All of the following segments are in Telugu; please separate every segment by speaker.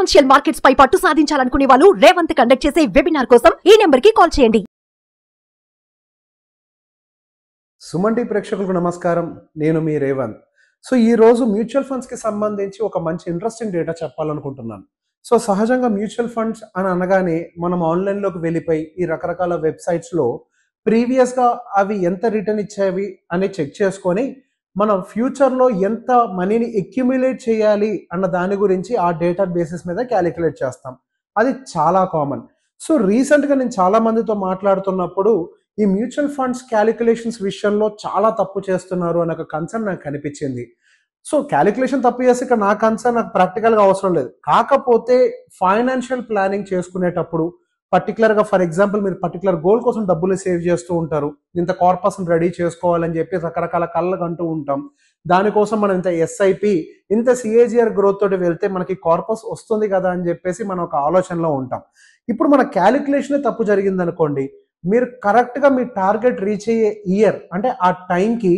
Speaker 1: ఫైనాన్షియల్ మార్కెట్స్ పై పట్టు సాధించాలనుకునే వాళ్ళు రేవంత్ కండక్ట్ చేసే వెబినార్ కోసం ఈ నెంబర్ కి కాల్ చేయండి.
Speaker 2: సుమన్ టీవీ ప్రేక్షకులకు నమస్కారం. నేను మీ రేవంత్. సో ఈ రోజు మ్యూచువల్ ఫండ్స్ కి సంబంధించి ఒక మంచి ఇంట్రెస్టింగ్ డేటా చెప్పాలనుకుంటున్నాను. సో సహజంగా మ్యూచువల్ ఫండ్స్ అని అనగానే మనం ఆన్లైన్లోకి వెళ్ళిపోయి ఈ రకరకాల వెబ్సైట్స్లో ప్రీవియస్గా అవి ఎంత రిటర్న్ ఇచ్చేవి అని చెక్ చేసుకొని మనం ఫ్యూచర్లో ఎంత మనీని అక్యుములేట్ చేయాలి అన్న దాని గురించి ఆ డేటా బేసిస్ మీద క్యాలిక్యులేట్ చేస్తాం. అది చాలా కామన్. సో రీసెంట్గా నేను చాలా మందితో మాట్లాడుతున్నప్పుడు ఈ మ్యూచువల్ ఫండ్స్ క్యాలిక్యులేషన్స్ విషయంలో చాలా తప్పు చేస్తున్నారు అనే ఒక కన్సర్న్ నాకు కనిపించింది. సో క్యాలిక్యులేషన్ తప్పు చేస్తే ఇక్కడ నా కన్సర్న్ నాకు ప్రాక్టికల్గా అవసరం లేదు. కాకపోతే ఫైనాన్షియల్ ప్లానింగ్ చేసుకునేటప్పుడు పర్టికులర్గా ఫర్ ఎగ్జాంపుల్ మీరు పర్టికులర్ గోల్ కోసం డబ్బులు సేవ్ చేస్తూ ఉంటారు. ఇంత కార్పస్ని రెడీ చేసుకోవాలని చెప్పి రకరకాల కళ్ళకు అంటూ ఉంటాం. దానికోసం మనం ఇంత ఎస్ఐపి ఇంత సిఏజిఆర్ గ్రోత్ తోటి వెళ్తే మనకి కార్పస్ వస్తుంది కదా అని చెప్పేసి మనం ఒక ఆలోచనలో ఉంటాం. ఇప్పుడు మన క్యాలిక్యులేషనే తప్పు జరిగింది అనుకోండి, మీరు కరెక్ట్గా మీ టార్గెట్ రీచ్ అయ్యే ఇయర్ అంటే ఆ టైంకి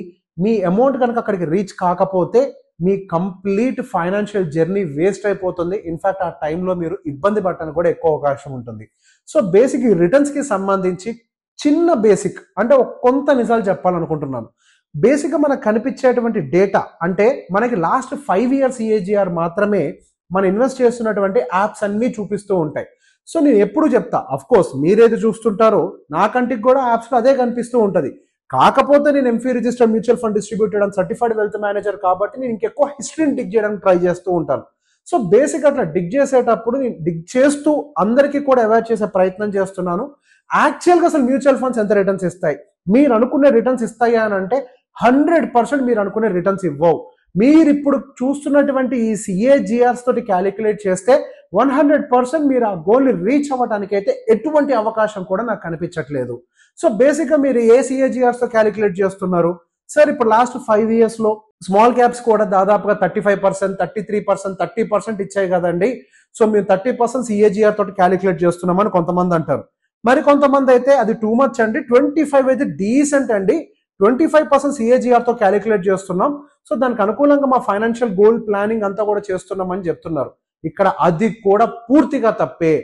Speaker 2: మీ అమౌంట్ కనుక అక్కడికి రీచ్ కాకపోతే మీ కంప్లీట్ ఫైనాన్షియల్ జర్నీ వేస్ట్ అయిపోతుంది. ఇన్ఫ్యాక్ట్ ఆ టైంలో మీరు ఇబ్బంది పడటానికి కూడా ఎక్కువ అవకాశం ఉంటుంది. సో బేసిక్ ఈ రిటర్న్స్కి సంబంధించి చిన్న బేసిక్ అంటే కొంత నిజాలు చెప్పాలనుకుంటున్నాను. బేసిక్గా మనకు కనిపించేటువంటి డేటా అంటే మనకి లాస్ట్ 5 years ఈఏజిఆర్ మాత్రమే మనం ఇన్వెస్ట్ చేస్తున్నటువంటి యాప్స్ అన్నీ చూపిస్తూ ఉంటాయి. సో నేను ఎప్పుడు చెప్తా, అఫ్ కోర్స్ మీరేది చూస్తుంటారో నా కంటికి కూడా యాప్స్లో అదే కనిపిస్తూ ఉంటుంది. కాకపోతే నేను AMFI registered mutual fund distributed and certified wealth manager కాబట్టి నేను ఇంకెక్కువ హిస్టరీని డిగ్ చేయడానికి ట్రై చేస్తూ ఉంటాను. సో బేసిక్ అట్లా డిగ్ చేసేటప్పుడు నేను డిగ్ చేస్తూ అందరికీ కూడా అవాయిడ్ చేసే ప్రయత్నం చేస్తున్నాను. యాక్చువల్గా అసలు మ్యూచువల్ ఫండ్స్ ఎంత రిటర్న్స్ ఇస్తాయి, మీరు అనుకునే రిటర్న్స్ ఇస్తాయా అని అంటే 100% మీరు అనుకునే రిటర్న్స్ ఇవ్వవు. మీరు ఇప్పుడు చూస్తున్నటువంటి ఈ సిఏజిఆర్స్ తోటి క్యాలిక్యులేట్ చేస్తే 100% మీరు ఆ గోల్ని రీచ్ అవ్వడానికి అయితే ఎటువంటి అవకాశం కూడా నాకు కనిపించట్లేదు. సో బేసిక్గా మీరు ఏ సిఏజిఆర్స్తో క్యాలిక్యులేట్ చేస్తున్నారు సార్? ఇప్పుడు లాస్ట్ 5 yearsలో స్మాల్ క్యాప్స్ కూడా దాదాపుగా 35%, 33%, 30% ఇచ్చాయి కదండి. సో మేము 30% సిఏజిఆర్ తోటి క్యాలిక్యులేట్ చేస్తున్నామని కొంతమంది అంటారు. మరి కొంతమంది అయితే అది టూ మచ్ అండి, 25 అయితే డీసెంట్ అండి, 25% సిఏజిఆర్తో క్యాలిక్యులేట్ చేస్తున్నాం, సో దానికి అనుకూలంగా మా ఫైనాన్షియల్ గోల్ ప్లానింగ్ అంతా కూడా చేస్తున్నామని చెప్తున్నారు. ఇక్కడ అది కూడా పూర్తిగా తప్పే.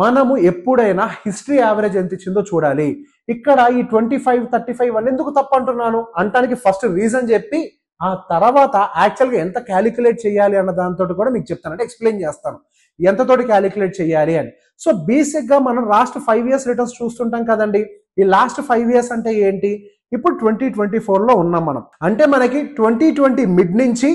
Speaker 2: మనము ఎప్పుడైనా హిస్టరీ యావరేజ్ ఎంత ఇచ్చిందో చూడాలి. ఇక్కడ ఈ 25, 35 వల్ల ఎందుకు తప్పు అంటున్నాను అంటానికి ఫస్ట్ రీజన్ చెప్పి ఆ తర్వాత యాక్చువల్గా ఎంత క్యాలిక్యులేట్ చేయాలి అన్న దాంతో కూడా మీకు చెప్తాను, అంటే ఎక్స్ప్లెయిన్ చేస్తాను ఎంతతోటి క్యాలిక్యులేట్ చేయాలి అని. సో బేసిక్గా మనం లాస్ట్ 5 years రిటర్న్స్ చూస్తుంటాం కదండి. ఈ లాస్ట్ 5 years అంటే ఏంటి? ఇప్పుడు 2024లో ఉన్నాం మనం. అంటే మనకి 2020 మిడ్ నుంచి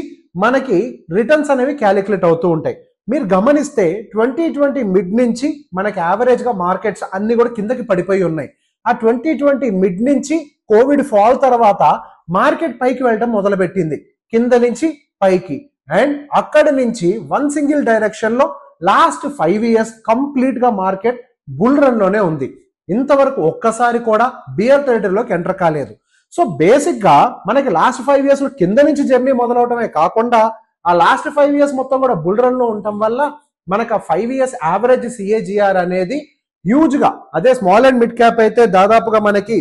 Speaker 2: మనకి రిటర్న్స్ అనేవి క్యాలిక్యులేట్ అవుతూ ఉంటాయి. మీరు గమనిస్తే 2020 మిడ్ నుంచి మనకి యావరేజ్గా మార్కెట్స్ అన్ని కూడా కిందకి పడిపోయి ఉన్నాయి. ఆ 2020 మిడ్ నుంచి కోవిడ్ ఫాల్ తర్వాత మార్కెట్ పైకి వెళ్ళడం మొదలుపెట్టింది, కింద నుంచి పైకి. అండ్ అక్కడి నుంచి వన్ సింగిల్ డైరెక్షన్లో లాస్ట్ 5 years కంప్లీట్గా మార్కెట్ బుల్ రన్లోనే ఉంది. ఇంతవరకు ఒక్కసారి కూడా బియర్ టెరిటరీలోకి ఎంటర్ కాలేదు. సో బేసిక్గా మనకి లాస్ట్ 5 yearsలో కింద నుంచి జర్నీ మొదలవటమే కాకుండా ఆ లాస్ట్ 5 years మొత్తం కూడా బుల్ రన్లో ఉండటం వల్ల మనకు ఆ 5 years యావరేజ్ సిఏజిఆర్ అనేది హ్యూజ్గా, అదే స్మాల్ అండ్ మిడ్ క్యాప్ అయితే దాదాపుగా మనకి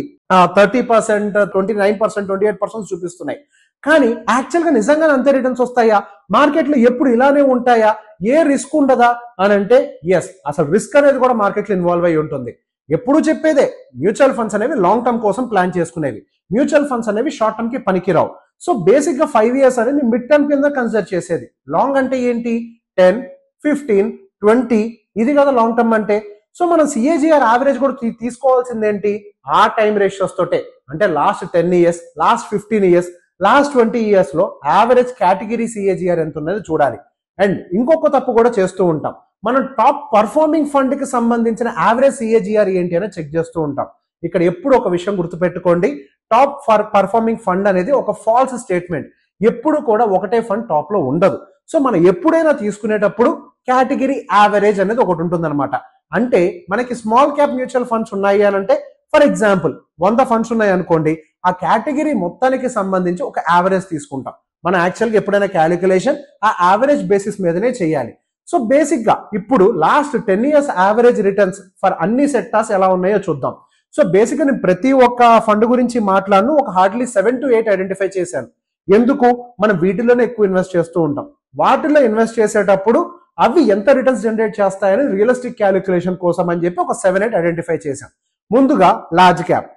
Speaker 2: 30%, 29%, 28% చూపిస్తున్నాయి. కానీ యాక్చువల్గా నిజంగా అంతే రిటర్న్స్ వస్తాయా? మార్కెట్లో ఎప్పుడు ఇలానే ఉంటాయా? ఏ రిస్క్ ఉండదా అని అంటే ఎస్, అసలు రిస్క్ అనేది కూడా మార్కెట్లో ఇన్వాల్వ్ అయి ఉంటుంది. ఎప్పుడు చెప్పేదే మ్యూచువల్ ఫండ్స్ అనేవి లాంగ్ టర్మ్ కోసం ప్లాన్ చేసుకునేవి, మ్యూచువల్ ఫండ్స్ అనేవి షార్ట్ టర్మ్ కి పనికిరావు. సో బేసిక్గా 5 years అనేది మిడ్ టర్మ్ కింద కన్సిడర్ చేసేది. లాంగ్ అంటే ఏంటి? 10, 15, 20 ఇది కదా లాంగ్ టర్మ్ అంటే. సో మనం సిఏజిఆర్ యావరేజ్ కూడా తీసుకోవాల్సింది ఏంటి? ఆ టైం రేషియోస్ తోటే, అంటే last 10 years, last 15 years, last 20 yearsలో యావరేజ్ కేటగిరీ సిఏజిఆర్ ఎంత ఉన్నది చూడాలి. అండ్ ఇంకొక తప్పు కూడా చేస్తూ ఉంటాం, మనం టాప్ పర్ఫార్మింగ్ ఫండ్ కి సంబంధించిన యావరేజ్ సిఏజిఆర్ ఏంటి అని చెక్ చేస్తూ ఉంటాం. ఇక్కడ ఎప్పుడు ఒక విషయం గుర్తుపెట్టుకోండి, టాప్ పర్ఫార్మింగ్ ఫండ్ అనేది ఒక ఫాల్స్ స్టేట్మెంట్. ఎప్పుడు కూడా ఒకటే ఫండ్ టాప్ లో ఉండదు. సో మనం ఎప్పుడైనా తీసుకునేటప్పుడు కేటగిరీ యావరేజ్ అనేది ఒకటి ఉంటుందన్నమాట. అంటే మనకి స్మాల్ క్యాప్ మ్యూచువల్ ఫండ్స్ ఉన్నాయి అని అంటే ఫర్ ఎగ్జాంపుల్ 100 ఫండ్స్ ఉన్నాయి అనుకోండి, ఆ కేటగిరీ మొత్తానికి సంబంధించి ఒక యావరేజ్ తీసుకుంటాం. మనం యాక్చువల్గా ఎప్పుడైనా క్యాలిక్యులేషన్ ఆ యావరేజ్ బేసిస్ మీదనే చేయాలి. సో బేసిక్గా ఇప్పుడు last 10 years average returns for అన్ని సెక్టార్స్ ఎలా ఉన్నాయో చూద్దాం. సో బేసిక్గా నేను ప్రతి ఒక్క ఫండ్ గురించి మాట్లాడను, ఒక హార్డ్లీ 7 to 8 ఐడెంటిఫై చేశాను. ఎందుకు? మనం వీటిలోనే ఎక్కువ ఇన్వెస్ట్ చేస్తూ ఉంటాం. వాటిలో ఇన్వెస్ట్ చేసేటప్పుడు అవి ఎంత రిటర్న్స్ జనరేట్ చేస్తాయని రియలిస్టిక్ క్యాలిక్యులేషన్ కోసం అని చెప్పి ఒక 7-8 ఐడెంటిఫై చేశాం. ముందుగా లార్జ్ క్యాప్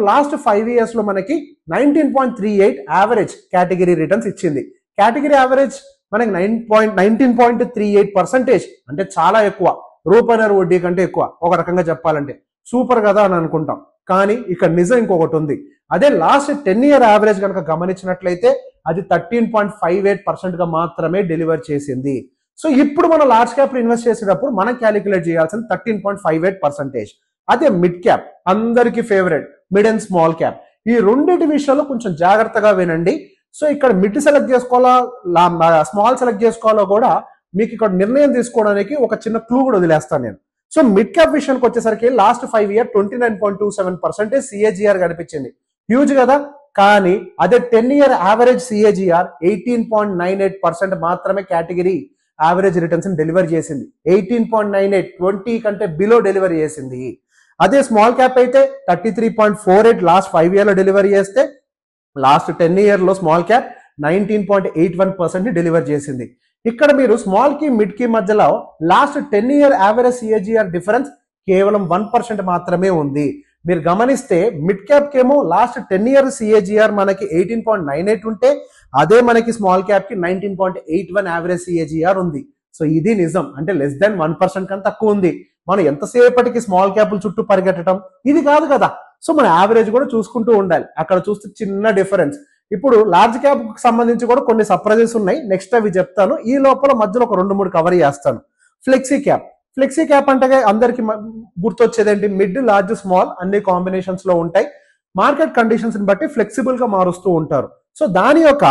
Speaker 2: లాస్ట్ 5 years లో మనకి 19.38 యావరేజ్ కేటగిరీ రిటర్న్స్ ఇచ్చింది. కేటగిరీ యావరేజ్ మనకి 19.38% అంటే చాలా ఎక్కువ, రూపాయన్నర వడ్డీ కంటే ఎక్కువ. ఒక రకంగా చెప్పాలంటే సూపర్ కదా అని అనుకుంటాం, కానీ ఇక్కడ నిజం ఇంకొకటి ఉంది. అదే లాస్ట్ 10 year యావరేజ్ కనుక గమనించినట్లయితే అది 13.58% గా మాత్రమే డెలివర్ చేసింది. సో ఇప్పుడు మనం లార్జ్ క్యాప్ ఇన్వెస్ట్ చేసేటప్పుడు మనం క్యాలిక్యులేట్ చేయాల్సింది 13.58%. అదే మిడ్ క్యాప్ అందరికి favourite, mid and small cap, ఈ రెండింటి విషయాల్లో కొంచెం జాగ్రత్తగా వినండి. సో ఇక్కడ మిడ్ సెలెక్ట్ చేసుకోవాలా, స్మాల్ సెలెక్ట్ చేసుకోవాలో కూడా మీకు ఇక్కడ నిర్ణయం తీసుకోవడానికి ఒక చిన్న క్లూ కూడా వదిలేస్తాను నేను. సో మిడ్ క్యాప్ విషయానికి వచ్చేసరికి లాస్ట్ 5 year 29.27% CAGR కనిపించింది, హ్యూజ్ కదా. కానీ అదే 10 year యావరేజ్ CAGR 18.98% మాత్రమే కేటగిరీ యావరేజ్ రిటర్న్స్ డెలివర్ చేసింది. 18.98, 20 కంటే బిలో డెలివరీ చేసింది. అదే స్మాల్ క్యాప్ అయితే 33.48 లాస్ట్ 5 year లో డెలివరీ చేస్తే లాస్ట్ 10 year లో స్మాల్ క్యాప్ 19.81% డెలివర్ చేసింది. ఇక్కడ మీరు స్మాల్ కి మిడ్ కి మధ్యలో last 10 year average CAGR difference కేవలం 1% మాత్రమే ఉంది. మీరు గమనిస్తే మిడ్ క్యాప్ కేమో లాస్ట్ 10 year CAGR మనకి 18.98 ఉంటే అదే మనకి స్మాల్ క్యాప్ కి 19.81 యావరేజ్ CAGR ఉంది. సో ఇది నిజం, అంటే లెస్ దాన్ 1% కన్నా తక్కువ ఉంది. మనం ఎంతసేపటికి స్మాల్ క్యాప్ల చుట్టూ పరిగెట్టడం ఇది కాదు కదా. సో మన యావరేజ్ కూడా చూసుకుంటూ ఉండాలి. అక్కడ చూస్తే చిన్న డిఫరెన్స్. ఇప్పుడు లార్జ్ క్యాప్ సంబంధించి కూడా కొన్ని సర్ప్రైజెస్ ఉన్నాయి, నెక్స్ట్ అవి చెప్తాను. ఈ లోపల మధ్యలో ఒక 2-3 కవర్ చేస్తాను. ఫ్లెక్సీ క్యాప్ అంటే అందరికి గుర్తొచ్చేది ఏంటి, మిడ్ లార్జ్ స్మాల్ అన్ని కాంబినేషన్స్ లో ఉంటాయి. మార్కెట్ కండిషన్స్ బట్టి ఫ్లెక్సిబుల్ గా మారుస్తూ ఉంటారు. సో దాని యొక్క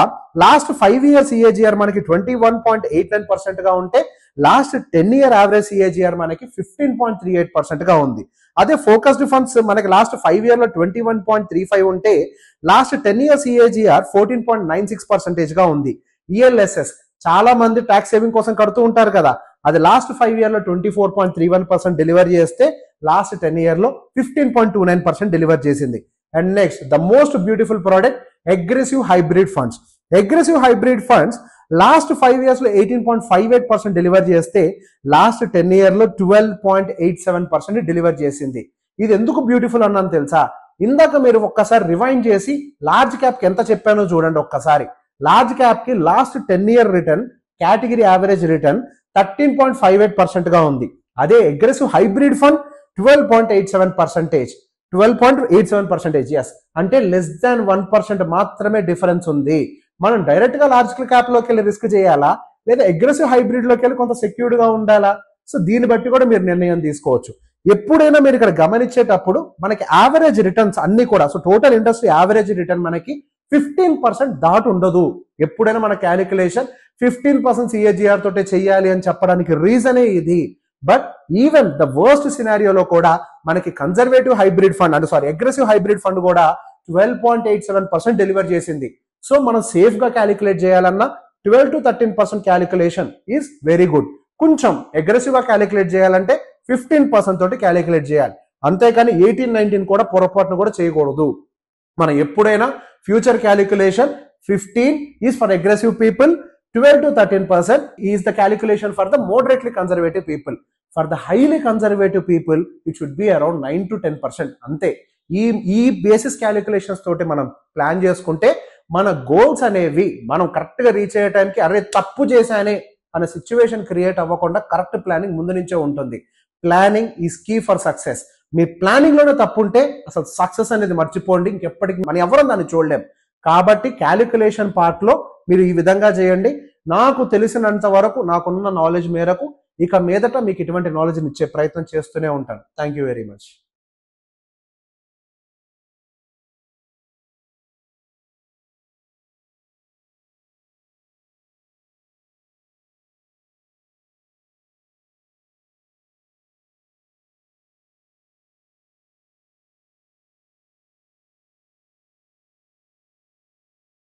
Speaker 2: లాస్ట్ 5 year CAGR మనకి 21.89% గా ఉంటే లాస్ట్ 10 year యావరేజ్ CAGR మనకి 15.38% గా ఉంది. అదే ఫోకస్డ్ ఫండ్స్ మనకి లాస్ట్ 5 year లో 21.35 ఉంటే లాస్ట్ 10 year CAGR 14.96% గా ఉంది. ELSS చాలా మంది ట్యాక్స్ సేవింగ్ కోసం కడుతూ ఉంటారు కదా, అది లాస్ట్ 5 year లో 24.31% డెలివర్ చేస్తే లాస్ట్ 10 year లో 15.29% డెలివర్ చేసింది. And next the most beautiful product aggressive hybrid funds last 5 years లో 18.58% డెలివర్ చేస్తే లాస్ట్ 10 year లో 12.87% డెలివర్ చేసింది. ఇది ఎందుకు బ్యూటిఫుల్ అన్నాను తెలుసా? ఇందాక మీరు ఒక్కసారి రివైండ్ చేసి లార్జ్ క్యాప్ కి ఎంత చెప్పానో చూడండి ఒక్కసారి. లార్జ్ క్యాప్ కి last 10 year return category average return 13.58% గా ఉంది. అదే అగ్రెసివ్ హైబ్రిడ్ ఫండ్ 12.87%, ఎస్, అంటే లెస్ దాన్ 1% మాత్రమే డిఫరెన్స్ ఉంది. మనం డైరెక్ట్ గా లార్జ్ క్యాప్ లోకి వెళ్ళి రిస్క్ చేయాలా, లేదా అగ్రెసివ్ హైబ్రిడ్ లోకి వెళ్ళి కొంత సెక్యూర్డ్ గా ఉండాలా? సో దీన్ని బట్టి కూడా మీరు నిర్ణయం తీసుకోవచ్చు. ఎప్పుడైనా మీరు ఇక్కడ గమనించేటప్పుడు మనకి యావరేజ్ రిటర్న్స్ అన్ని కూడా, so total industry average return మనకి 15% దాటి ఉండదు. ఎప్పుడైనా మన క్యాలిక్యులేషన్ 15% CAGR తోటే చెయ్యాలి అని చెప్పడానికి రీజనే ఇది. బట్ ఈవెన్ ద వర్స్ట్ సినారియోలో కూడా మనకి conservative hybrid fund aggressive hybrid fund కూడా 12.87% డెలివర్ చేసింది. సో మనం సేఫ్ గా క్యాలిక్యులేట్ చేయాలన్నా 12 to 13% calculation is very good. కొంచెం అగ్రెసివ్ గా క్యాలిక్యులేట్ చేయాలంటే 15% తోటి క్యాలిక్యులేట్ చేయాలి. అంతేకాని 18-19 కూడా పొరపాటును కూడా చేయకూడదు. మనం ఎప్పుడైనా future calculation 15 is for aggressive people, 12 to 13% is the calculation for the moderately conservative people. For the highly conservative people it should be around 9 to 10%. అంతే. ఈ బేసిస్ క్యాలిక్యులేషన్స్ తోటి మనం ప్లాన్ చేసుకుంటే మన గోల్స్ అనేవి మనం కరెక్ట్ గా రీచ్ అయ్యే టైంకి అరే తప్పు చేశానే అనే సిచ్యువేషన్ క్రియేట్ అవ్వకుండా కరెక్ట్ ప్లానింగ్ ముందు నుంచే ఉంటుంది. Planning is key for success. మీ ప్లానింగ్ లోనే తప్పు ఉంటే అసలు సక్సెస్ అనేది మర్చిపోండి, ఇంకెప్పటికీ మనం ఎవరం దాన్ని చూడలేం. కాబట్టి క్యాలిక్యులేషన్ పార్ట్ లో మీరు ఈ విధంగా చేయండి. నాకు తెలిసినంత వరకు, నాకున్న నాలెడ్జ్ మేరకు ఇక మీదట మీకు ఇటువంటి నాలెడ్జ్ ఇచ్చే ప్రయత్నం చేస్తూనే ఉంటాను. Thank you very much.